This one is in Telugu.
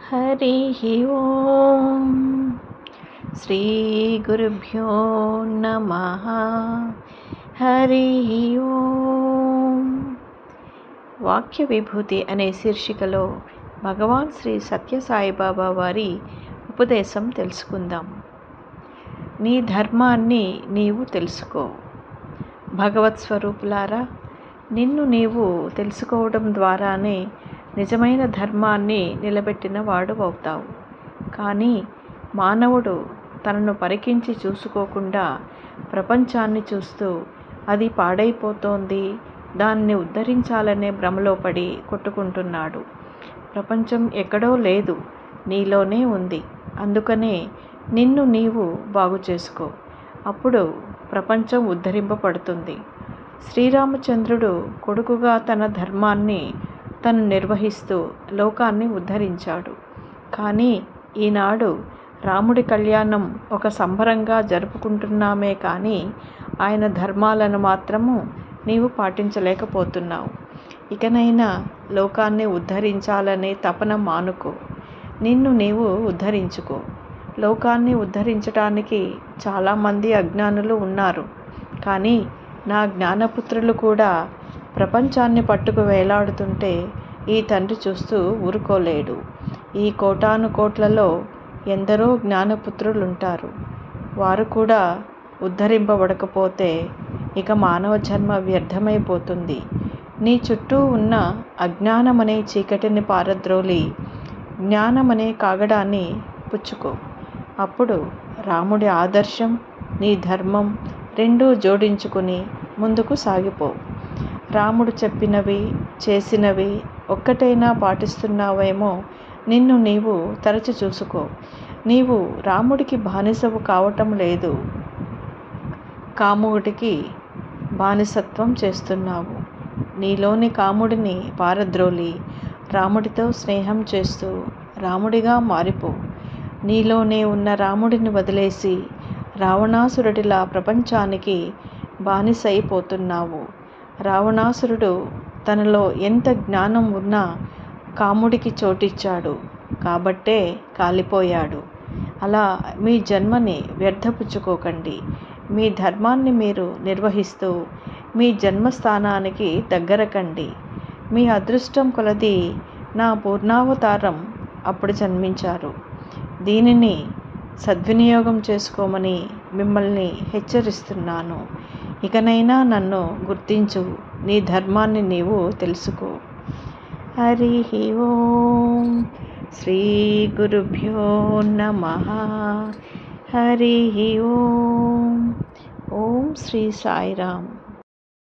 हरिः ओम् శ్రీ గురుభ్యో నమః. హరిః ఓం. వాక్య విభూతి అనే శీర్షికలో భగవాన్ శ్రీ సత్యసాయిబాబా వారి ఉపదేశం తెలుసుకుందాం. నీ ధర్మాన్ని నీవు తెలుసుకో. భగవత్ స్వరూపులారా, నిన్ను నీవు తెలుసుకోవడం ద్వారానే నిజమైన ధర్మాన్ని నిలబెట్టిన వాడు అవుతావు. కానీ మానవుడు తనను పరికించి చూసుకోకుండా ప్రపంచాన్ని చూస్తూ అది పాడైపోతోంది, దాన్ని ఉద్ధరించాలనే భ్రమలో పడి కొట్టుకుంటున్నాడు. ప్రపంచం ఎక్కడో లేదు, నీలోనే ఉంది. అందుకనే నిన్ను నీవు బాగు చేసుకో. అప్పుడు ప్రపంచం ఉద్ధరింపబడుతుంది. శ్రీరామచంద్రుడు కొడుకుగా తన ధర్మాన్ని తను నిర్వహిస్తూ లోకాన్ని ఉద్ధరించాడు. కానీ ఈనాడు రాముడి కళ్యాణం ఒక సంబరంగా జరుపుకుంటున్నామే కానీ ఆయన ధర్మాలను మాత్రము నీవు పాటించలేకపోతున్నావు. ఇకనైనా లోకాన్ని ఉద్ధరించాలనే తపన మానుకో. నిన్ను నీవు ఉద్ధరించుకో. లోకాన్ని ఉద్ధరించడానికి చాలామంది అజ్ఞానులు ఉన్నారు. కానీ నా జ్ఞానపుత్రులు కూడా ప్రపంచాన్ని పట్టుకు వేలాడుతుంటే ఈ తండ్రి చూస్తూ ఊరుకోలేడు. ఈ కోటాను కోట్లలో ఎందరో జ్ఞానపుత్రులుంటారు. వారు కూడా ఉద్ధరింపబడకపోతే ఇక మానవ జన్మ వ్యర్థమైపోతుంది. నీ చుట్టూ ఉన్న అజ్ఞానమనే చీకటిని పారద్రోలి జ్ఞానమనే కాగడాన్ని పుచ్చుకో. అప్పుడు రాముడి ఆదర్శం, నీ ధర్మం రెండూ జోడించుకుని ముందుకు సాగిపో. రాముడు చెప్పినవి చేసినవి ఒక్కటైనా పాటిస్తున్నావేమో నిన్ను నీవు తరచి చూసుకో. నీవు రాముడికి బానిసవు కావటం లేదు, కాముడికి బానిసత్వం చేస్తున్నావు. నీలోని కాముడిని పారద్రోలి రాముడితో స్నేహం చేస్తూ రాముడిగా మారిపో. నీలోనే ఉన్న రాముడిని వదిలేసి రావణాసురుడిలా ప్రపంచానికి బానిసైపోతున్నావు. రావణాసురుడు తనలో ఎంత జ్ఞానం ఉన్నా కాముడికి చోటిచ్చాడు కాబట్టే కాలిపోయాడు. అలా మీ జన్మని వ్యర్థపుచ్చుకోకండి. మీ ధర్మాన్ని మీరు నిర్వహిస్తూ మీ జన్మస్థానానికి దగ్గరకండి. మీ అదృష్టం కొలది నా పూర్ణావతారం అప్పుడు జన్మించారు. దీనిని సద్వినియోగం చేసుకోమని మిమ్మల్ని హెచ్చరిస్తున్నాను. ఇకనైనా నన్ను గుర్తించు. నీ ధర్మాన్ని నీవు తెలుసుకో. హరిః ఓం. శ్రీ గురుభ్యో నమః. హరిః ఓం. ఓం శ్రీ సాయిరామ్.